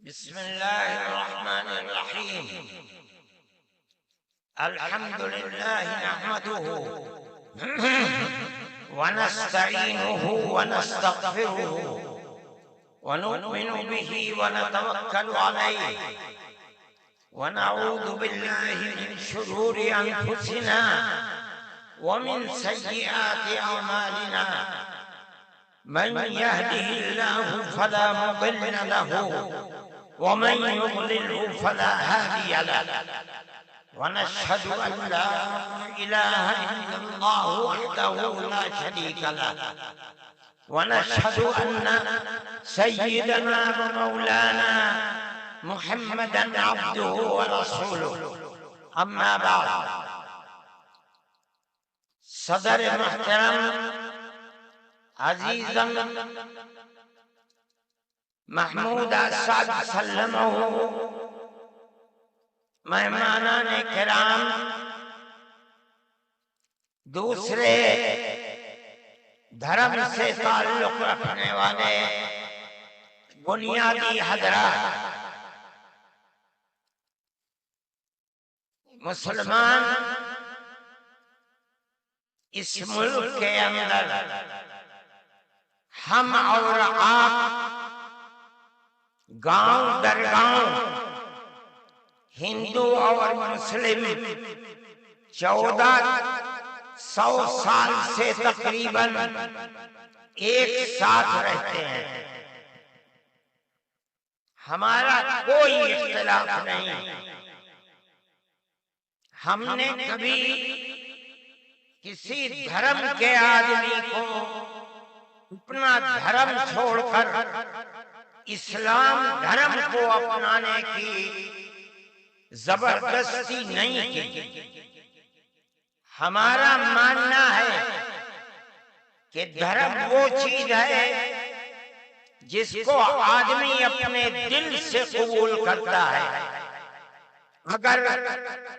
بسم الله الرحمن الرحيم. الحمد لله نحمده ونستعينه ونستغفره ونؤمن به ونتوكل عليه ونعوذ بالله من شرور أنفسنا ومن سيئات أعمالنا. من يهده الله فلا مضل له ومن يضلله فلا هادي له. ونشهد أن لا إله إلا الله وحده لا شريك له. ونشهد أن سيدنا ومولانا محمدا عبده ورسوله. أما بعد، صدر محترم عزیزم محمود اسعد سلمہ، مہمانان کرام، دوسرے دھرم سے تعلق رکھنے والے بنیادی حضرات، مسلمان اس ملک کے اندر ہم اور آپ گاؤں در گاؤں، ہندو اور مسلم 1400 سال سے تقریباً ایک ساتھ رہتے ہیں. ہمارا کوئی اختلاف نہیں. ہم نے کبھی کسی دھرم کے آدمی کو اپنا دھرم چھوڑ کر اسلام دھرم کو اپنانے کی زبردستی نہیں کی. ہمارا ماننا ہے کہ دھرم وہ چیز ہے جس کو آدمی اپنے دل سے قبول کرتا ہے. اگر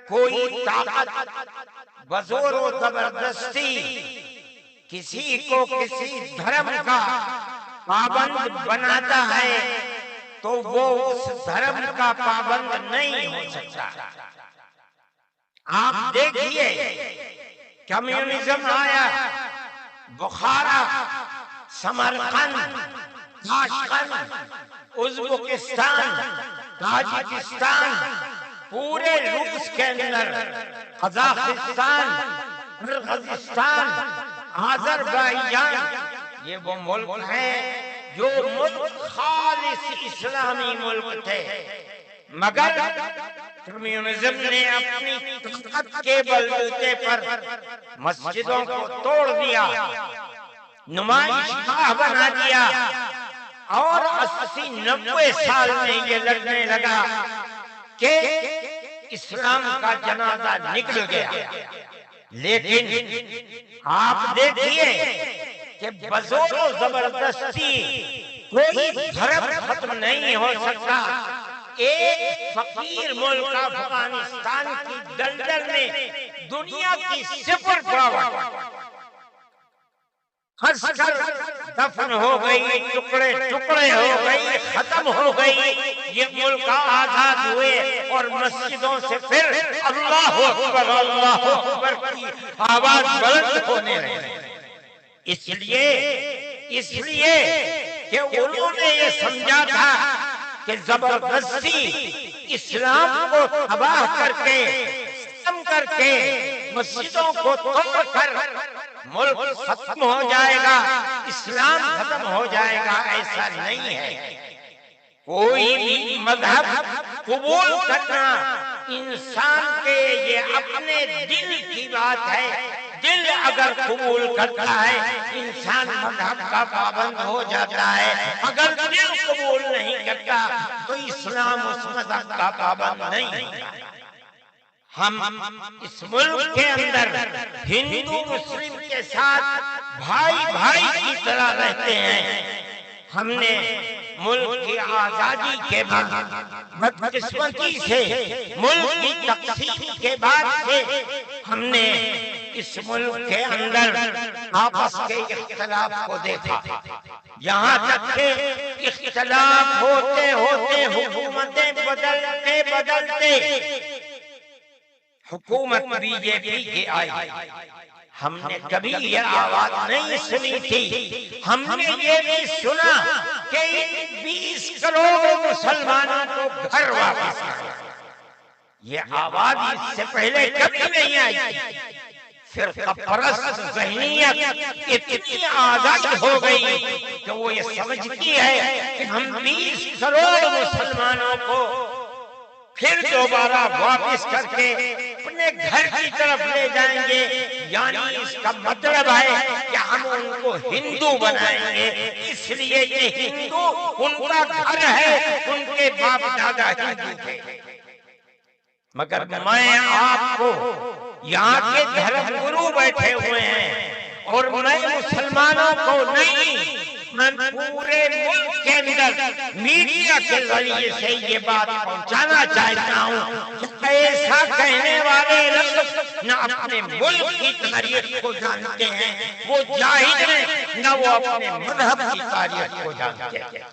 کوئی طاقت بزور و زبردستی کسی کو کسی دھرم کا پابند بناتا ہے تو وہ اس دھرم کا پابند نہیں ہو سکتا. آپ دیکھیے، کمیونزم آیا، بخارا، سمرقند، تاشقند، ازبکستان، تاجکستان، پورے روس کے اندر، قزاقستان، قرغیزستان، آذربائیجان، یہ وہ ملک ہیں جو ملک خالص اسلامی ملک تھے، مگر کمیونزم نے اپنی طاقت کے بلبوتے پر مسجدوں کو توڑ دیا، نمائش گاہ بنا دیا، اور 80-90 سال میں یہ لگنے لگا کہ اسلام کا جنازہ نکل گیا. لیکن آپ دیکھیے کہ بزور و زبردستی کوئی دھرم ختم نہیں ہو سکتا. ایک فقیر ملک افغانستان کی دلدل میں دنیا کی 0 خس کر دفن ہو گئی، ٹکڑے ٹکڑے ہو گئی، ختم ہو گئی. یہ ملک آزاد ہوئے اور مسجدوں سے پھر اللہ اکبر اللہ اکبر کی آواز بلند ہونے لگی. اس لیے کہ انہوں نے یہ سمجھا تھا کہ زبردستی اسلام کو تباہ کر کے، ختم کر کے، مسجدوں کو توڑ کر ملک ختم ہو جائے گا، اسلام ختم ہو جائے گا. ایسا نہیں ہے. کوئی بھی مذہب قبول کرنا انسان کے یہ اپنے دل کی بات ہے. دل اگر قبول کرتا ہے انسان مذہب کا پابند ہو جاتا ہے. اگر دل قبول نہیں کرتا تو اسلام اس مذہب کا پابند نہیں ہوتا. ہم اس ملک کے اندر ہندو مسلم کے ساتھ بھائی بھائی کی طرح رہتے ہیں. ہم نے ملک کی آزادی کے بعد، بدقسمتی سے ملک کی تقسیم کے بعد سے، ہم نے اس ملک کے اندر آپس کے اختلاف کو دیکھا. یہاں تک کہ اختلاف ہوتے ہوتے حکومتیں بدلتے بدلتے حکومت بی جے پی کی آئی، ہم نے کبھی یہ آواز نہیں سنی تھی، ہم نے یہ بھی سنا کہ 20 کروڑ مسلمانوں کو گھر واپس کرو، یہ آواز اس سے پہلے کبھی نہیں آئی تھی۔ فرقہ پرست ذہنیت اتنی آزاد ہو گئی کہ وہ یہ سمجھتی ہے کہ ہم 20 کروڑ مسلمانوں کو پھر دوبارہ واپس کر کے اپنے گھر کی طرف لے جائیں گے، یعنی اس کا مطلب ہے کہ ہم ان کو ہندو بنائیں گے، اس لیے یہ ہندو ان کا گھر ہے، ان کے باپ دادا ہندو تھے۔ مگر میں آپ کو یہاں کے دھرم گرو بیٹھے ہوئے ہیں اور میں مسلمانوں کو نہیں، میں پورے ملک کے اندر میڈیا کے ذریعے سے یہ بات پہنچانا چاہتا ہوں کہ ایسا کہنے والے لوگ نہ اپنے ملک کی تاریخ کو جانتے ہیں، وہ جاہل ہیں، نہ وہ اپنے مذہب کی تاریخ کو جانتے ہیں۔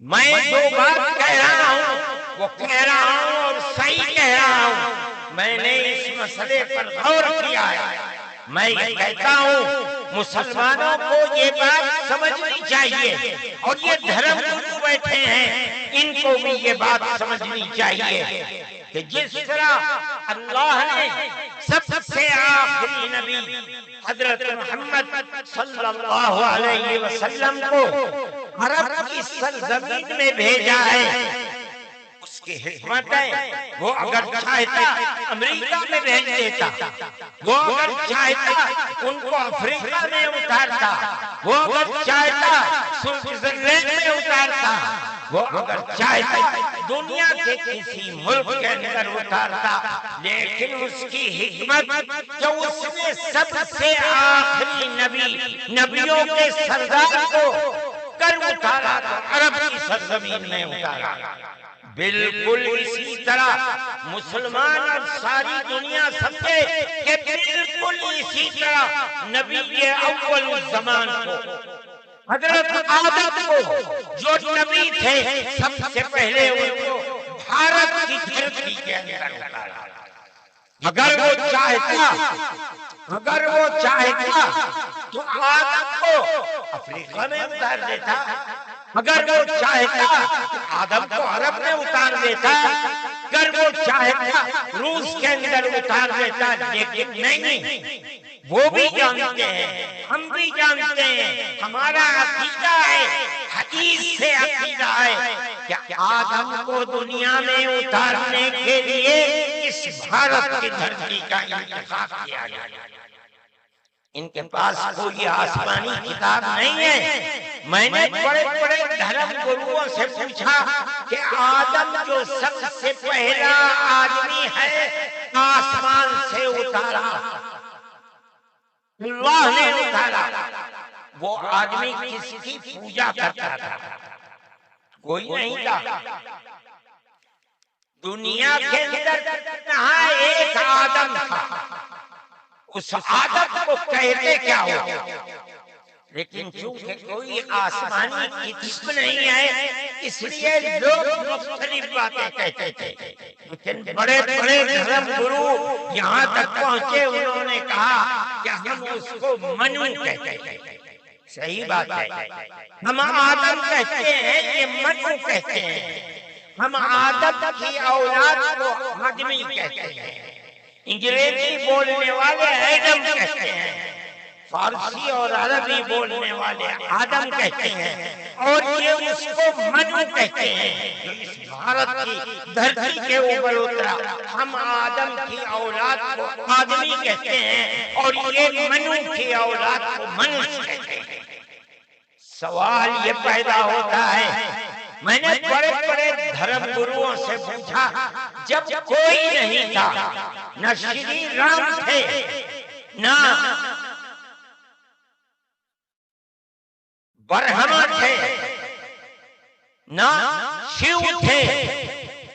میں جو بات کہہ رہا ہوں وہ کہہ رہا ہوں اور صحیح کہہ رہا ہوں، میں نے اس مسئلے پر غور کیا ہے۔ میں یہ کہتا ہوں مسلمانوں کو یہ بات سمجھنی چاہیے، اور یہ دھرم گرو بیٹھے ہیں ان کو بھی یہ بات سمجھنی چاہیے کہ جس طرح اللہ نے سب سے آخری نبی حضرت محمد صلی اللہ علیہ وسلم کو عرب کی سرزمین میں بھیجا ہے، اس کی حکمت ہے وہ اگر چاہتا امریکہ میں بھیج دیتا، وہ اگر چاہتا ان کو افریقہ میں اتارتا، وہ اگر چاہتا سوئٹزرلینڈ میں اتارتا، وہ اگر چاہتا دنیا کے کسی ملک کے اندر اتارتا، لیکن اس کی حکمت جو اس نے سب سے آخری نبیوں کے سردار کو کر اتارا تو عرب کی سرزمین میں اتارا۔ بالکل اسی طرح مسلمان اور ساری دنیا سمجھے کہ بالکل اسی طرح نبی اول الزمان کو حضرت آدم کو جو نبی تھے سب سے پہلے ان کو بھارت کی دھرتی کے اندر اتارا۔ اگر وہ چاہتا تو آدم کو افریقہ میں اتار دیتا، اگر وہ چاہتا آدم کو عرب میں اتار دیتا، اگر وہ چاہتا روس کے اندر اتار دیتا، لیکن نہیں، وہ بھی جانتے ہیں، ہم بھی جانتے ہیں، ہمارا عقیدہ ہے، حدیث سے عقیدہ ہے کہ آدم کو دنیا میں اتارنے کے لیے اس بھارت کی دھرتی کا انتخاب کیا گیا۔ ان کے پاس کوئی آسمانی کتاب نہیں ہے۔ میں نے بڑے بڑے دھرم گروؤں سے پوچھا کہ آدم جو سب سے پہلا آدمی ہے آسمان سے اتارا، اللہ نے اتارا، وہ آدمی کس کی پوجا کرتا تھا؟ کوئی نہیں تھا۔ دنیا کے اندر کہاں ایک آدم تھا، اس آدم کو کہتے کیا ہو؟ لیکن چونکہ کوئی آسمانی کتاب نہیں ہے اس لیے لوگ مختلف باتیں کہتے تھے، لیکن بڑے بڑے دھرم گرو یہاں تک پہنچے انہوں نے کہا کہ ہم اس کو منو کہتے ہیں۔ صحیح بات ہے، ہم آدم کہتے ہیں کہ منو کہتے ہیں، ہم آدم کی اولاد کو آدمی کہتے ہیں، انگریزی بولنے والے ایڈم کہتے ہیں، فارسی اور عربی بولنے والے آدم کہتے ہیں، اور یہ اس کو منو کہتے ہیں جو اس بھارت کی دھرتی کے اوپر اترا۔ ہم آدم کی اولاد کو آدمی کہتے ہیں اور یہ منو کی اولاد کو منوش کہتے ہیں۔ سوال یہ پیدا ہوتا ہے، میں نے بڑے بڑے دھرم گروؤں سے پوچھا، جب کوئی نہیں تھا، نہ شری رام تھے، نہ برہما تھے، نہ شیو تھے،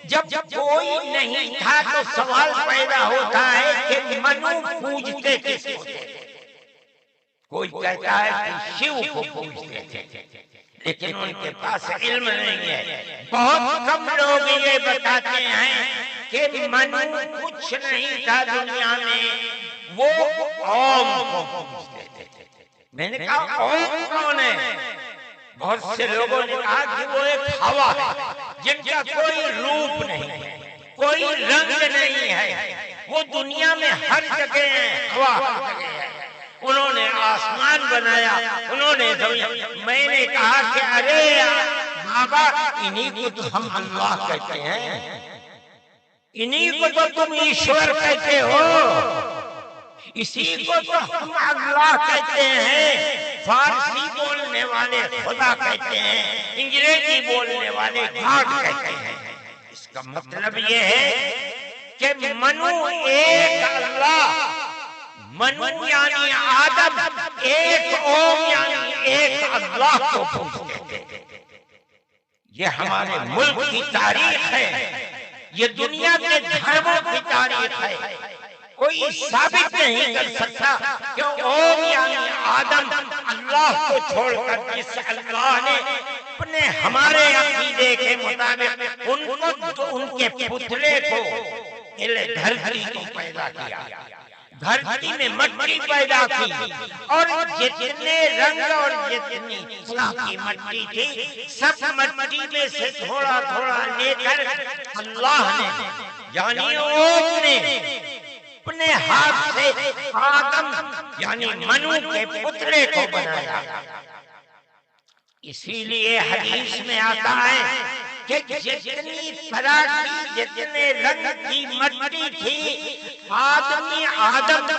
جب کوئی نہیں تھا تو سوال پیدا ہوتا ہے کہ منو پوجتے کس کو تھے؟ کوئی کہتا ہے کہ شیو کو پوجتے تھے، لیکن ان کے پاس علم نہیں ہے۔ بہت کم لوگ یہ بتاتے ہیں کہ منو کچھ نہیں تھا دنیا میں، وہ اوم کو پوجتے تھے۔ میں نے کہا اوم کون ہے؟ بہت سے لوگوں نے کہا کہ وہ ایک ہوا ہے جن کا کوئی روپ نہیں ہے، کوئی رنگ نہیں ہے، وہ دنیا میں ہر جگہ ہے، ہوا ہر جگہ ہے۔ انہوں نے آسمان بنایا، انہوں نے زمین۔ میں نے کہا کہ ارے بابا انہی کو تو ہم اللہ کہتے ہیں، انہی کو تو تم ایشور کہتے ہو، اسی کو تو ہم اللہ کہتے ہیں۔ فارسی بولنے والے خدا کہتے ہیں، انگریزی بولنے والے گاڈ کہتے ہیں۔ اس کا مطلب یہ ہے کہ منو ایک اللہ، منو یعنی آدم، ایک اوم یعنی ایک اللہ کو پوجتے تھے۔ یہ ہمارے ملک کی تاریخ ہے، یہ دنیا کے دھرموں کی تاریخ ہے۔ کوئی ثابت نہیں کر سکتا کہ اوم یعنی آدم اللہ کو چھوڑ کر جس اللہ نے اپنے ہمارے عقیدے کے مطابق ان کے پتلے کو دھرتی کو پیدا کیا، دھرتی میں مٹی پیدا کی، اور جتنے رنگ اور جتنی طرح کی مٹی تھی سب مٹی میں سے تھوڑا تھوڑا لے کر اللہ نے یعنی اوم نے اپنے ہاتھ سے آدم یعنی منو کے پتلے کو بنایا۔ اسی لیے حدیث میں آتا ہے کہ جتنی طرح کی جتنے رنگ کی مٹی تھی، آدم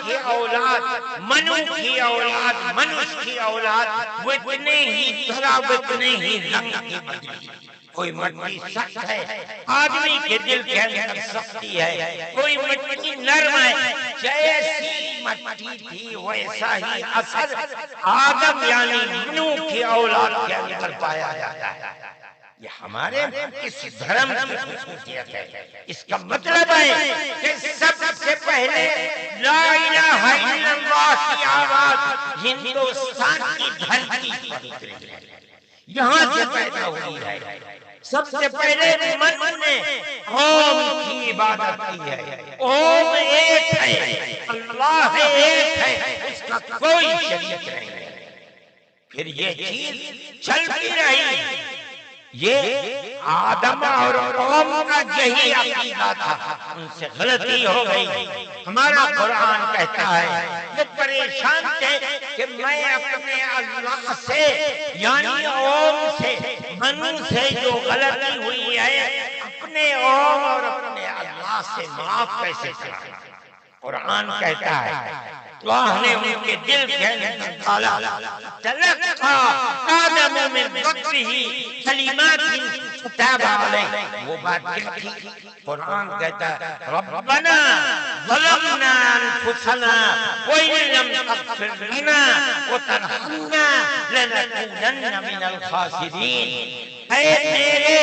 کی اولاد، منو کی اولاد، منوش کی اولاد وہ اتنے ہی طرح اتنے ہی رنگ کی مٹی۔ کوئی مٹی سخت ہے، آدمی کے دل کے اندر سختی ہے، کوئی مٹی نرم ہے۔ جیسی مٹی تھی ویسا ہی اثر آدم یعنی منو کی اولاد کے اندر پایا جاتا ہے۔ یہ ہمارے اس دھرم کی خصوصیت ہے۔ اس کا مطلب ہے کہ سب سے پہلے لا الہ الا اللہ کی آواز ہندوستان کی دھرتی پر اتری ہے، یہاں سے پیدا ہوئی ہے۔ سب سے پہلے من نے اوم کی عبادت کی ہے۔ اوم ایک ہے، اللہ ایک ہے، اس کا کوئی شریک نہیں ہے۔ پھر یہ چیز چلتی رہی۔ یہ آدم اور اوم کا یہی عقیدہ تھا، ان سے غلطی ہو گئی۔ ہمارا قرآن کہتا ہے وہ پریشان تھے کہ میں اپنے اللہ سے یعنی اوم سے، منو سے جو غلطی ہوئی ہے اپنے اوم اور اپنے اللہ سے معاف کیسے کروں۔ قرآن کہتا ہے اللہ نے ان کے دل کے اندر ڈالا، تلقى آدم من ربه کلمات فتاب علیہ۔ وہ بات کیا تھی؟ قرآن کہتا ہے ربنا ظلمنا انفسنا وإن لم تغفر لنا وترحمنا لنكونن من الخاسرین۔ اے میرے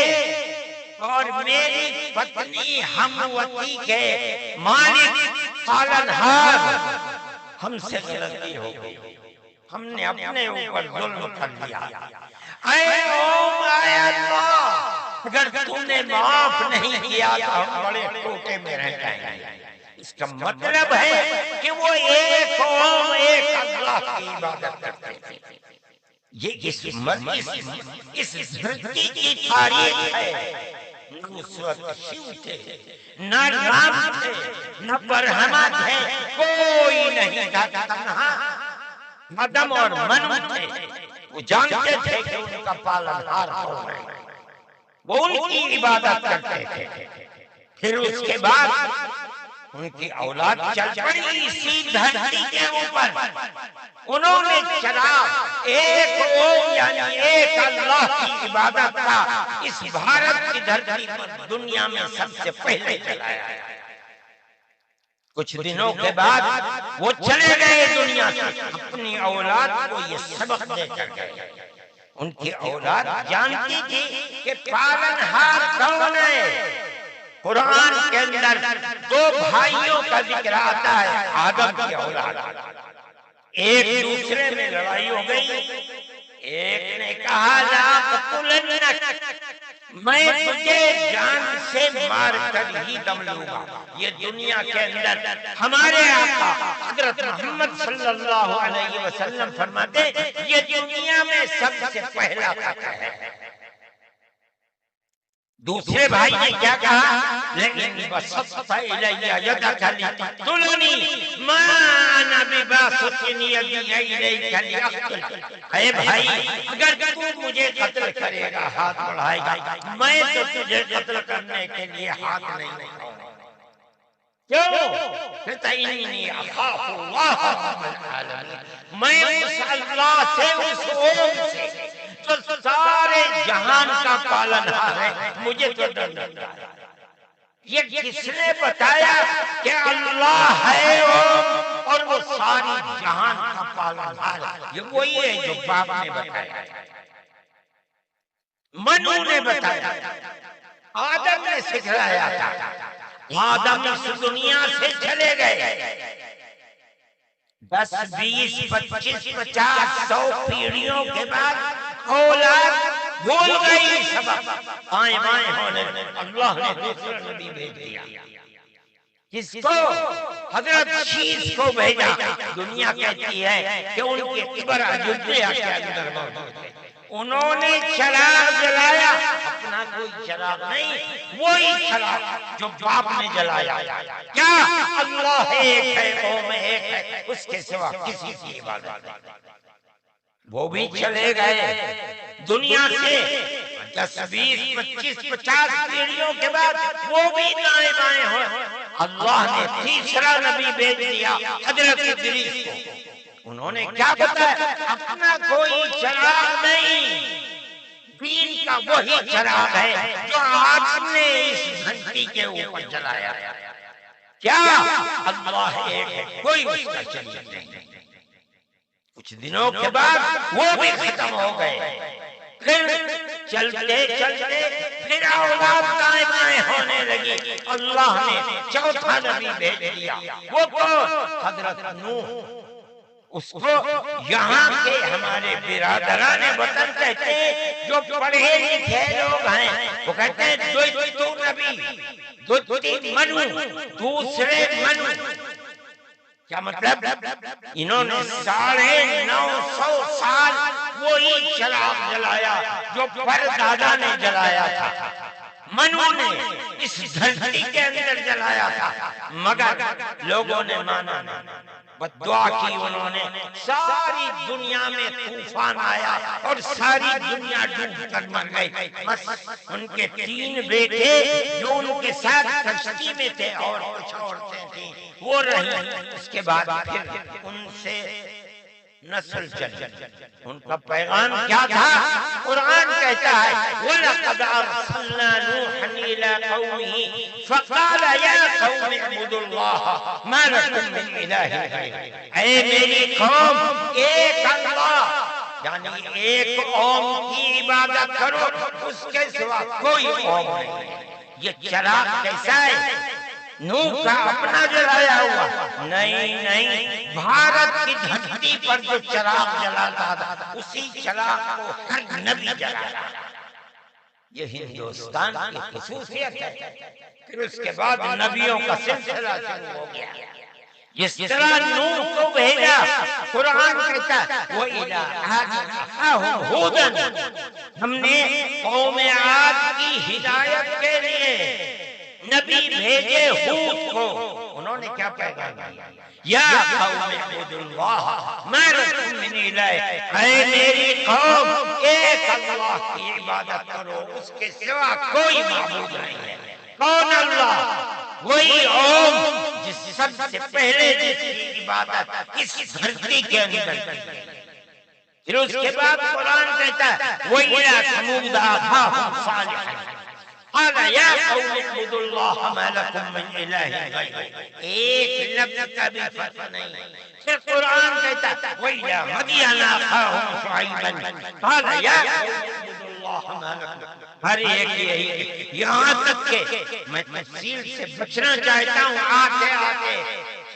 اور میری پتنی ہموتی کے مالک پالنہار، ہم سے غلطی ہو گئی، ہم نے اپنے اوپر ظلم کر لیا۔ اے اوم اے اللہ، اگر تم نے معاف نہیں کیا تو ہم بڑے ٹوٹے میں رہ جائیں گے۔ اس کا مطلب ہے کہ وہ ایک اوم ایک اللہ کی عبادت کرتے تھے۔ یہ اس دھرتی کی تاریخ ہے۔ نہ اس وقت شیو تھے، نہ رام تھے، نہ برہما تھے، کوئی نہیں تھا، تنہا آدم اور منو تھے۔ وہ جانتے تھے کہ ان کا پالنہار کون ہے، وہ ان کی عبادت کرتے تھے۔ پھر اس کے بعد ان کی اولاد چل پڑی اسی دھرتی کے اوپر، انہوں نے چلا ایک اوم یعنی ایک اللہ کی عبادت کا اس بھارت کی دھرتی پر دنیا میں سب سے پہلے چلایا۔ کچھ دنوں کے بعد وہ چلے گئے دنیا سے، اپنی اولاد کو یہ سبق دے کر گئے۔ ان کی اولاد جانتی تھی کہ پالنہار کون ہے۔ قرآن کے اندر دو بھائیوں کا ذکر آتا ہے، آدم کی اولاد، ایک دوسرے میں لڑائی ہو گئی، ایک نے کہا لاقتلنک، میں تجھے جان سے مار کر ہی دم لوں گا۔ یہ دنیا کے اندر ہمارے آقا حضرت محمد صلی اللہ علیہ وسلم فرماتے یہ دنیا میں سب سے پہلا قتل ہے۔ دوسرے بھائی نے کیا کہا؟ لیکن بسطت الی یدک لتقتلنی ما انا بباسط یدی الیک لاقتلک۔ اے بھائی اگر تو مجھے قتل کرے گا، ہاتھ بڑھائے گا، میں تو تجھے قتل کرنے کے لیے ہاتھ نہیں اٹھاؤں گا۔ کیوں؟ کہتا انی اخاف اللہ رب العالمین، میں اس اللہ سے، اس اوم سے جو سارے جہان کا پالنہار ہے، مجھے تو ڈر لگتا ہے۔ یہ کس نے بتایا کہ اللہ ہے اور وہ ساری جہان کا پالنہار ہے؟ یہ وہی ہے جو باپ نے بتایا، منو نے بتایا، آدم نے سکھلایا تھا۔ آدم اس دنیا سے چلے گئے، 10 20 25 50 100 پیڑھیوں کے بعد اولاد بھول گئی سبب، آئیں بائیں ہونے، اللہ نے دوسرا نبی بھیج دیا۔ کس کو؟ حضرت شیس کو بھیجا۔ دنیا کہتی ہے کہ ان کے قبر اجودھیا کے اندر موجود ہے۔ انہوں نے چراغ جلایا، اپنا کوئی چراغ نہیں، وہی چراغ جو باپ نے جلایا۔ کیا؟ اللہ ایک ہے، قوم ایک ہے، اس کے سوا کسی کی عبادت نہیں۔ وہ بھی چلے گئے دنیا سے 10 20 25 50 پیڑھیوں کے بعد، وہ بھی دائیں بائیں ہوئے۔ اللہ نے تیسرا نبی بھیج دیا، حضرت ادریس کو۔ انہوں نے کیا بتایا؟ اپنا کوئی چراغ نہیں، دین کا وہی چراغ ہے جو آدم نے اس گھنٹی کے اوپر جلایا۔ کیا؟ اللہ ایک ہے، کوئی اس کا شریک نہیں۔ کچھ دنوں کے بعد وہ بھی ختم ہو گئے۔ پھر چلتے چلتے پھر اولاد دائیں بائیں ہونے لگی۔ اللہ نے چوتھا نبی بھیج دیا، وہ حضرت نوح۔ اس کو یہاں کے ہمارے برادران وطن کہتے ہیں، جو پڑھے لکھے لوگ ہیں، وہ کہتے ہیں دو نبی، دو تین منو، دوسرے منو۔ کیا مطلب؟ انہوں نے 950 سال وہی چراغ جلایا جو پردادا نے جلایا تھا، منو نے اس دھرتی کے اندر جلایا تھا، مگر لوگوں نے مانا نہیں، بدعا کی انہوں نے۔ ساری دنیا میں طوفان آیا اور ساری دنیا ڈوب کر مر گئی، بس ان کے 3 بیٹے جو ان کے ساتھ کشتی میں تھے اور کچھ عورتیں تھیں وہ رہی۔ اس کے بعد پھر ان سے نسل چلی۔ ان کا پیغام کیا تھا؟ قرآن کہتا ہے وَلَقَدْ أَرْسَلْنَا نُوحًا إِلَىٰ قَوْمِهِ فَقَالَ يَا قَوْمِ اعْبُدُوا اللَّهَ مَا لَكُم مِّنْ إِلَٰهٍ غَيْرُهُ۔ اے میری قوم، ایک اللہ یعنی ایک قوم کی عبادت کرو، اس کے سوا کوئی قوم نہیں ہے۔ یہ چراغ کیسا ہے؟ نوح کا اپنا جلایا ہوا نہیں، بھارت کی دھرتی پر جو چراغ جلاتا تھا اسی چراغ کو ہر نبی جلاتا۔ یہ ہندوستان کی خصوصیت ہے۔ پھر اس کے بعد نبیوں کا سلسلہ شروع ہو گیا۔ جس طرح نوح کو بھیجا، قرآن کہتا ہے وَإِلَىٰ عَادٍ أَخَاهُمْ هُودًا، ہم نے قوم عاد کی ہدایت کے لیے نبی بھیجے ہود کو۔ انہوں نے کیا پیغام دیا؟ یا قوم اعبدوا اللہ ما لکم من الہ، اے میری قوم ایک اللہ کی عبادت کرو، اس کے سوا کوئی معبود نہیں ہے۔ کون اللہ؟ وہی قوم جس سب سے پہلے جس کی عبادت اس دھرتی کے اندر۔ پھر اس کے بعد قرآن کہتا ہے وَإِلَىٰ ثَمُودَ أَخَاهُمْ صَالِحًا قَالَ يَا قَوْمِ اعْبُدُوا اللَّهَ مَا لَكُم مِّنْ إِلَٰهٍ غَيْرُهُ۔ ایک لفظ کا بھی فرق نہیں۔ پھر قرآن کہتا ہے وَإِلَىٰ مَدْيَنَ أَخَاهُمْ شُعَيْبًا قَالَ يَا قَوْمِ اعْبُدُوا اللَّهَ مَا لَكُم۔ ہر ایک یہی، یہاں تک کہ میں تفصیل سے بچنا چاہتا ہوں، آتے آتے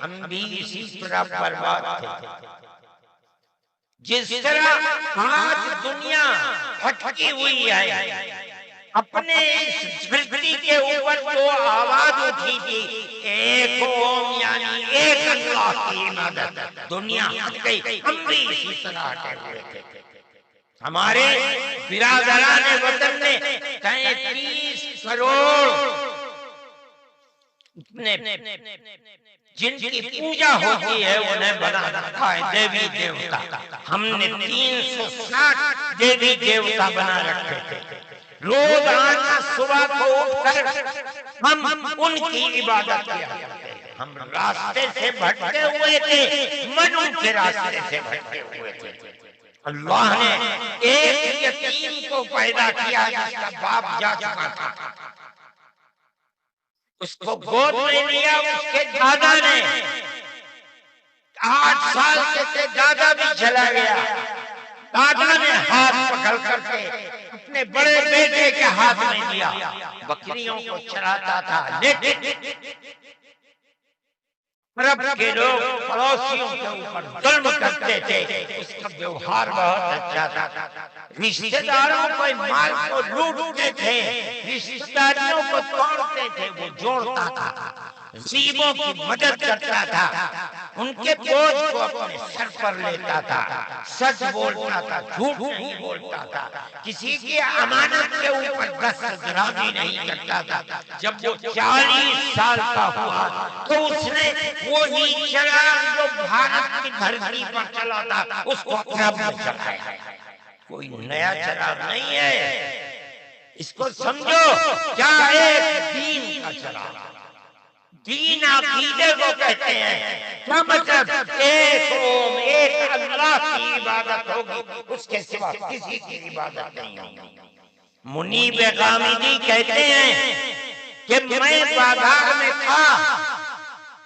ہم بھی اسی طرح برباد تھے۔ جس طرح آج دنیا بھٹکی ہوئی ہے، اپنے اس دھرتی کے اوپر جو آواز اٹھی تھی ایک قوم یعنی ایک اللہ کی عبادت، دنیا ہٹ گئی، ہم بھی اسی طرح ہٹے ہوئے تھے۔ ہمارے برادران وطن نے 33 کروڑ جن کی پوجا ہوتی ہے انہیں بنا رکھا ہے دیوی دیوتا، ہم نے 360 دیوی دیوتا بنا رکھے تھے۔ روزانہ صبح کو اٹھ کر ہم ان کی عبادت کیا کرتے ہیں۔ ہم راستے سے بھٹکے ہوئے تھے، منو کے راستے سے بھٹکے ہوئے تھے۔ اللہ نے ایک یتیم کو پیدا کیا جس کا باپ جا چکا تھا، اس کو گود میں لیا اس کے دادا نے، 8 سال کے تھے دادا بھی چلا گیا، دادا نے ہاتھ پکڑ کر کے اپنے بڑے بیٹے کے ہاتھ میں دیا، بکریوں کو چراتا تھا، لیکن عرب کے لوگ پڑوسیوں کے اوپر ظلم کرتے تھے، اس کا ویوہار بہت اچھا تھا، رشتہ داروں کو مال کو لوٹتے تھے، رشتہ داریوں کو توڑتے تھے، وہ جوڑتا تھا، غریبوں کی مدد کرتا تھا، ان کے بوجھ کو اپنے سر پر لیتا تھا، سچ بولتا تھا، جھوٹ نہیں بولتا تھا، کسی کی امانت کے اوپر دستدرازی نہیں کرتا تھا۔ جب وہ 40 سال کا ہوا تو اس نے وہی چراغ جو بھارت کی دھرتی پر چلا تھا اس کو عرب میں چلایا۔ کوئی نیا چراغ نہیں ہے، اس کو سمجھو، کیا ایک دین کا چراغ، دین عقیدے کو کہتے ہیں، کیا مطلب ایک قوم ایک اللہ کی عبادت ہوگی، اس کے سوا کسی کی عبادت نہیں ہوگی۔ منیب غامدی کہتے ہیں کہ میں بازار میں تھا،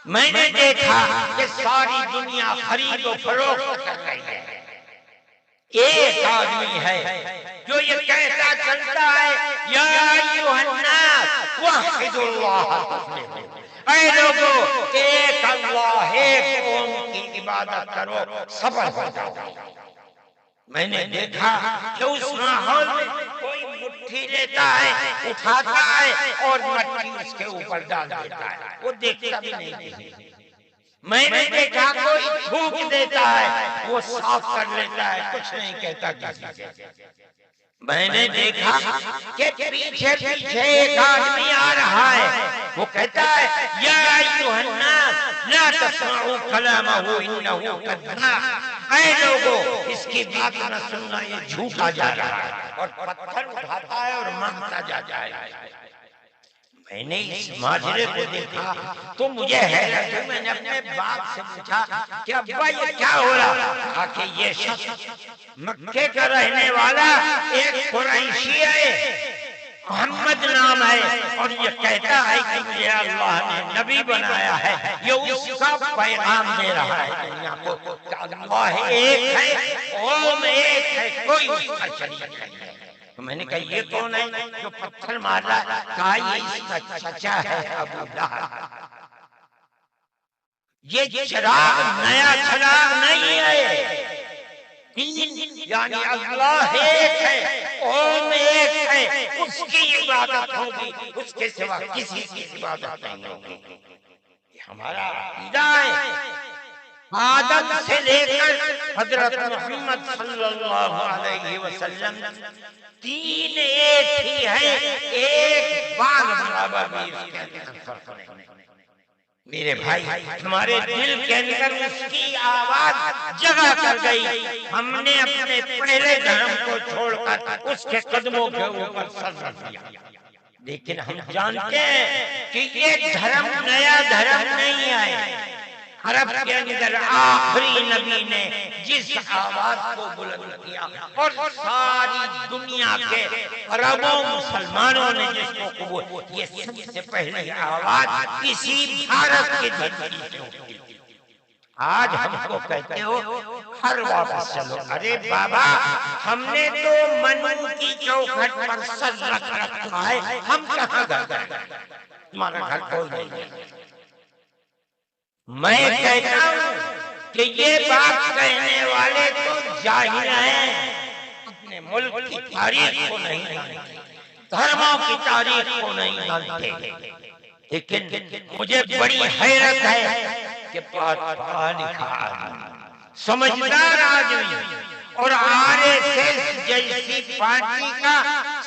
میں نے دیکھا کہ ساری دنیا خرید و فروخت کر رہی ہے، ایک آدمی ہے جو یہ کہتا چلتا ہے یا ایھا الناس وحدوا اللہ تفلحوا، اے لوگو ایک اللہ ایک قوم کی عبادت کرو سفل ہو جاؤ۔ میں نے دیکھا کہ اس ماحول میں کوئی مٹھی لیتا ہے، اٹھاتا ہے اور مٹی اس کے اوپر ڈال دیتا ہے، وہ دیکھتا بھی نہیں۔ میں نے دیکھا کوئی تھوک دیتا ہے، وہ صاف کر لیتا ہے، کچھ نہیں کہتا کسی سے۔ میں نے دیکھا کہ پیچھے پیچھے ایک آدمی آ رہا ہے، وہ کہتا ہے یا ایھا الناس لا تسمعوا کلامہ انہ کذاب، اے لوگو اس کی بات نہ سننا، یہ جھوٹا جا رہا ہے، اور پتھر اٹھاتا ہے اور مانگتا جاتا ہے۔ میں نے اس ماجرے کو دیکھا تو مجھے حیرت ہوئی، میں نے اپنے باپ سے پوچھا کہ ابا یہ کیا ہو رہا؟ کہا کہ یہ شخص مکے کا رہنے والا ایک قریشی ہے، محمد نام ہے، اور یہ کہتا ہے کہ مجھے اللہ نے نبی بنایا ہے، یہ اس کا پیغام دے رہا ہے دنیا کو کہ اللہ ایک ہے، قوم ایک ہے، کوئی اس کا شریک نہیں ہے۔ تو میں نے کہا یہ کون ہے جو پتھر مار رہا ہے؟ کہا یہ اس کا چچا ہے ابو لہب۔ یہ چراغ نیا چراغ نہیں ہے، یعنی اللہ ایک ہے، قوم ایک ہے، اس کی عبادت ہوگی، اس کے سوا کسی کی عبادت نہیں ہوگی۔ یہ ہمارا عقیدہ ہے۔ آدم سے لے کر حضرت محمد صلی اللہ علیہ وسلم 3 ایک ہی ہے، ایک بال برابر بھی اس کے اندر فرق نہیں۔ میرے بھائی ہمارے دل کے اندر اس کی آواز جگہ کر گئی، ہم نے اپنے پہلے دھرم کو چھوڑ کر اس کے قدموں کے اوپر سر رکھ دیا، لیکن ہم جانتے ہیں کہ یہ دھرم نیا دھرم نہیں ہے۔ عرب کے اندر آخری نبی نے جس آواز کو بلند کیا اور ساری دنیا کے عربوں مسلمانوں نے جس کو قبول، یہ سب سے پہلے آواز اسی بھارت کی دھرتی سے اٹھی۔ آج ہم کو کہتے ہو ہر واپس چلو، ارے بابا ہم نے تو من کی چوکھٹ پر سر رکھ رکھا ہے، ہم کہاں گھر گئے؟ تمہارا گھر کوئی نہیں ہے۔ میں کہتا ہوں کہ یہ بات کہنے والے تو جاہل ہیں، اپنے ملک کی تاریخ کو نہیں جانتے، دھرموں کی تاریخ کو نہیں جانتے۔ لیکن مجھے بڑی حیرت ہے کہ پڑھا لکھا آدمی، سمجھدار آدمی اور RSS جیسی پارٹی کا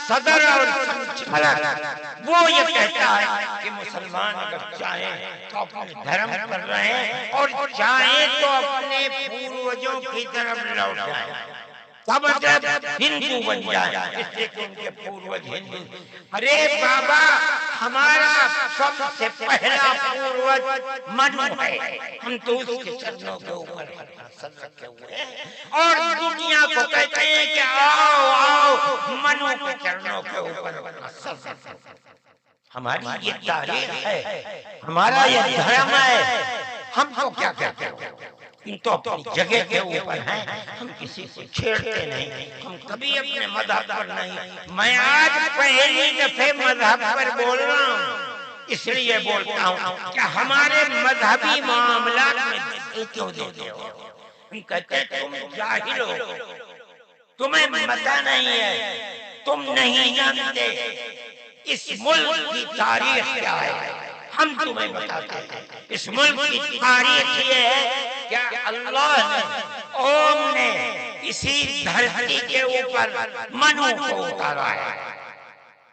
صدر اور سنچالک وہ یہ کہتا ہے کہ مسلمان اگر چاہیں تو اپنے دھرم پر رہیں اور چاہیں تو اپنے پوروجوں کی طرف لوٹ جائیں، ہندو بن جائیں، اس لیے کہ ان کے پوروج ہندو۔ ارے بابا، ہمارا سب سے پہلا پوروج منو ہے، ہم تو اس کے چرنوں کے اوپر سر رکھے ہوئے ہیں اور دنیا کو کہتے ہیں کہ آؤ آؤ منو کے چرنوں کے اوپر سر رکھو۔ ہماری یہ تاریخ ہے، ہمارا یہ دھرم ہے، ہم تو کیا کہتے ہیں، ان تو اپنی جگہ کے اوپر ہیں، ہم کسی کو چھیڑتے نہیں، ہم کبھی اپنے مذہب پر نہیں۔ میں آج پہلی دفعہ مذہب پر بول رہا ہوں، اس لیے بولتا ہوں کہ ہمارے مذہبی معاملات میں دخل کیوں دیتے ہو؟ ہم کہتے ہیں تم جاہل ہو، تمہیں پتہ نہیں ہے، تم نہیں جانتے اس ملک کی تاریخ کیا ہے، ہم تمہیں بتاتے ہیں۔ اس ملک کی تاریخ یہ ہے کہ اللہ نے، اوم نے اسی دھرتی کے اوپر منو کو اتارا ہے،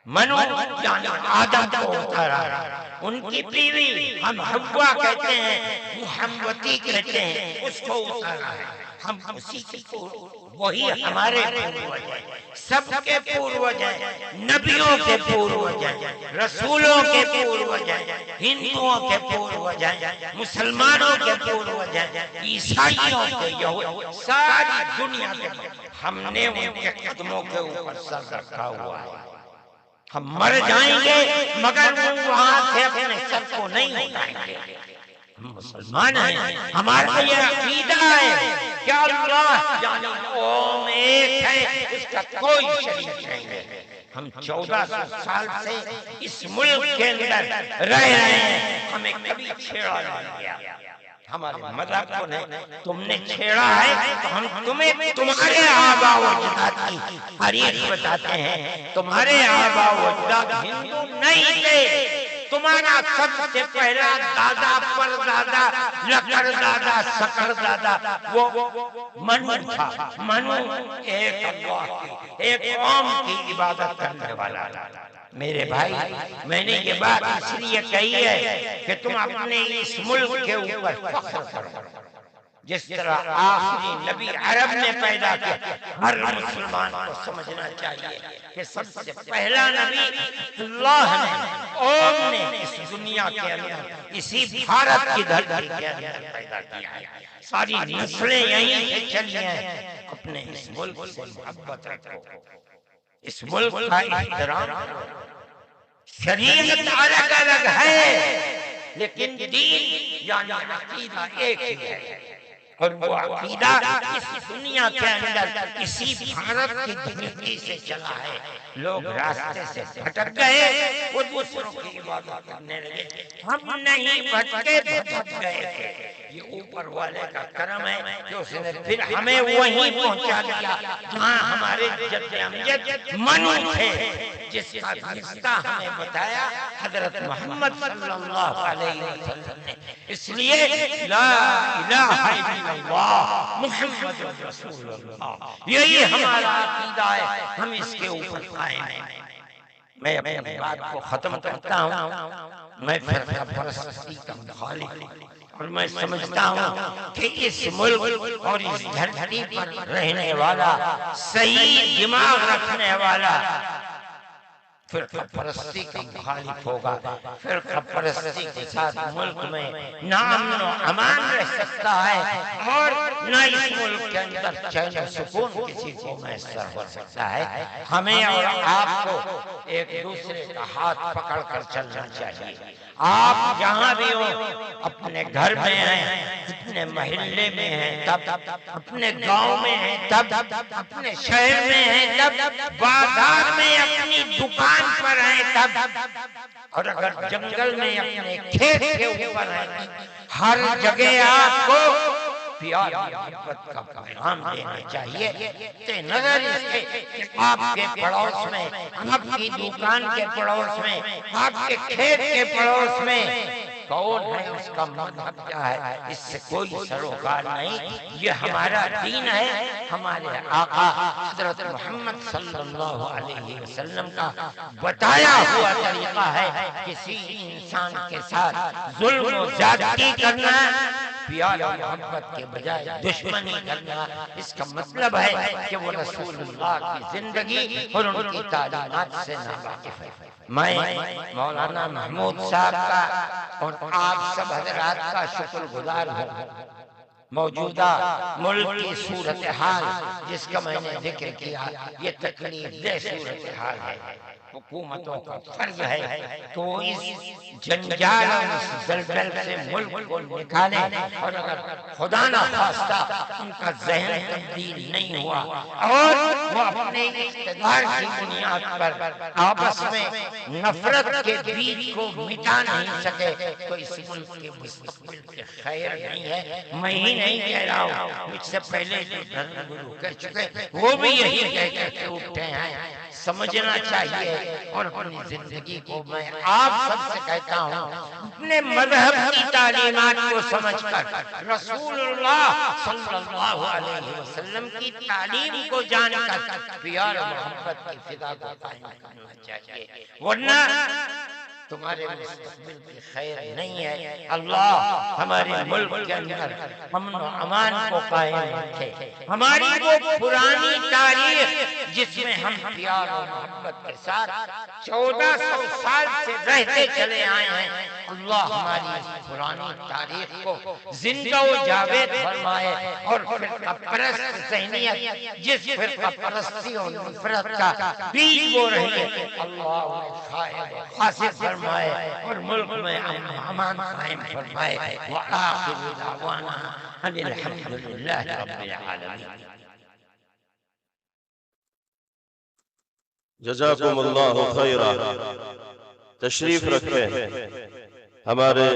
منو یعنی آدم کو اتارا ہے، ان کی بیوی ہم حوا کہتے ہیں، محمدی کہتے ہیں، اس کو اتارا ہے، ہم اسی کو، وہی ہمارے پوروج ہیں، سب کے پوروج ہیں، نبیوں کے پوروج ہیں، رسولوں کے پوروج ہیں، ہندوؤں کے پوروج ہیں، مسلمانوں کے پوروج ہیں، عیسائیوں کے، یہود، ساری دنیا کے، ہم نے ان کے قدموں کے اوپر سر رکھا ہوا ہے۔ ہم مر جائیں گے مگر وہ وہاں سے اپنے سر کو نہیں اٹھائیں گے۔ ہم مسلمان ہیں، ہمارا یہ عقیدہ ہے کہ اللہ یعنی اوم ایک ہے، اس کا کوئی شریک نہیں ہے۔ ہم 1400 سال سے اس ملک کے اندر رہ رہے ہیں، ہمیں کبھی چھیڑا نہیں گیا، ہمارے مذہب کو نہیں، تم نے چھیڑا ہے تو ہم تمہیں تمہارے آبا و اجداد کی تاریخ بتاتے ہیں۔ تمہارے آبا و اجداد ہندو نہیں تھے، تمہارا سب سے پہلا دادا پردادا لکڑ دادا سکڑ دادا وہ منو تھا۔ منو ایک اللہ کی، ایک قوم کی عبادت کرنے والا۔ میرے بھائی، میں نے یہ بات اس لیے کہی ہے کہ تم اپنے اس ملک کے اوپر فخر کرو، جس طرح آخری نبی عرب نے پیدا کیا۔ ہر مسلمان کو سمجھنا چاہیے کہ سب سے پہلا نبی اللہ نے، اوم نے اس دنیا کے اندر، اسی بھارت کی دھرتی کے اندر پیدا کیا ہے۔ ساری نسلیں یہیں سے چلی ہیں۔ اپنے اس ملک سے محبت رکھو، اس ملک کا احترام کرو۔ شریعت الگ الگ ہے لیکن دین یعنی عقیدہ ایک ہی ہے، اور وہ عقیدہ اس دنیا کے اندر اسی بھارت کی دھرتی سے چلا ہے۔ لوگ راستے سے بھٹک گئے، وہ دوسروں کی عبادت کرنے لگے، ہم نہیں بھٹکے، بھٹک گئے تھے۔ یہ اوپر والے کا کرم ہے کہ اس نے پھر ہمیں وہیں پہنچا دیا جہاں ہمارے جد امجد منو تھے، جس کا رشتہ ہمیں بتایا حضرت محمد صلی اللہ علیہ وسلم نے۔ اس لیے لا الہ الا اللہ محمد رسول اللہ، یہی ہمارا عقیدہ ہے، ہم اس کے اوپر قائم ہیں۔ میں اپنی بات کو ختم کرتا ہوں۔ میں فرقہ پرستی کا مخالف ہوں، اور میں سمجھتا ہوں کہ اس ملک اور اس دھرتی پر رہنے والا، صحیح دماغ رکھنے والا فرقہ پرستی کا مخالف ہوگا۔ فرقہ پرستی کے ساتھ ملک میں نہ امن و امان رہ سکتا ہے، اور نہ اس ملک کے اندر چین و سکون کسی کو میسر ہو سکتا ہے۔ ہمیں اور آپ کو ایک دوسرے کا ہاتھ پکڑ کر چلنا چاہیے۔ آپ جہاں بھی ہوں، اپنے گھر میں ہیں، اپنے محلے میں ہیں تب، اپنے گاؤں میں ہیں تب، اپنے شہر میں ہیں تب، بازار میں اپنی دکان پر ہیں تب، اور اگر جنگل میں اپنے کھیت کے اوپر ہیں، ہر جگہ آپ کو پیار محبت کا پیغام دینا چاہیے۔ تے نظر اس کے کہ آپ کے پڑوس میں، آپ کی دکان کے پڑوس میں، آپ کے کھیت کے پڑوس میں کون ہے، اس کا مذہب کیا ہے، اس سے کوئی سروکار نہیں۔ یہ ہمارا دین ہے، ہمارے آقا حضرت محمد صلی اللہ علیہ وسلم کا بتایا ہوا طریقہ ہے۔ کسی انسان کے ساتھ ظلم و زیادتی کرنا، پیار و محبت کے بجائے دشمنی کرنا، اس کا مطلب ہے کہ وہ رسول اللہ کی زندگی اور ان کی تعلیمات سے ناواقف ہے۔ میں مولانا محمود صاحب کا اور آپ سب حضرات کا شکر گزار ہوں۔ موجودہ ملک کی صورتحال جس کا میں نے ذکر کیا، یہ تکلیف دہ صورتحال ہے۔ حکومتوں کا فرض ہے کہ وہ اس جنجال اور اس زلزل سے ملک کو نکالیں، اور اگر خدا نہ خواستہ ان کا ذہن تبدیل نہیں ہوا اور وہ اپنے اقتدار کی بنیاد پر آپس میں نفرت کے بیج کو مٹا نہیں سکے، تو اس ملک کے مستقبل کے خیر نہیں ہے۔ میں ہی نہیں کہہ رہا ہوں، مجھ سے پہلے جو دھرم گرو کہہ چکے وہ بھی یہی کہہ کے اٹھے ہیں۔ سمجھنا چاہیے، اور اپنی زندگی کو میں آپ سب سے کہتا ہوں، اپنے مذہب کی تعلیمات کو سمجھ کر، رسول اللہ صلی اللہ علیہ وسلم کی تعلیم کو جان کر پیار و محبت کی فضا کو قائم کرنا چاہیے، ورنہ تمہارے مستقبل کی خیر نہیں ہے۔ اللہ ہمارے ملک کے اندر امن و امان کو قائم رکھے۔ ہماری وہ پرانی تاریخ جس میں ہم پیار و محبت کے ساتھ 1400 سال سے رہتے چلے آئے ہیں، اللہ ہماری اس پرانی تاریخ کو زندہ و جاوید فرمائے، اور فرقہ پرست ذہنیت جس فرقہ پرستی اور نفرت کا بیج بو رہی ہے، اللہ انہیں خائب خاسر فرمائے اور ملک میں امن و امان قائم فرمائے۔ وآخر دعوانا ان الحمدللہ رب العالمین۔ جزاکم اللہ خیرہ۔ تشریف رکھیں۔ ہمارے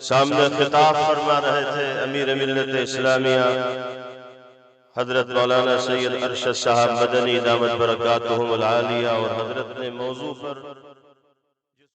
سامنے خطاب فرما رہے تھے امیر ملت اسلامیہ حضرت مولانا سید ارشد صاحب مدنی دامت برکاتہم العالیہ، اور حضرت نے موضوع پر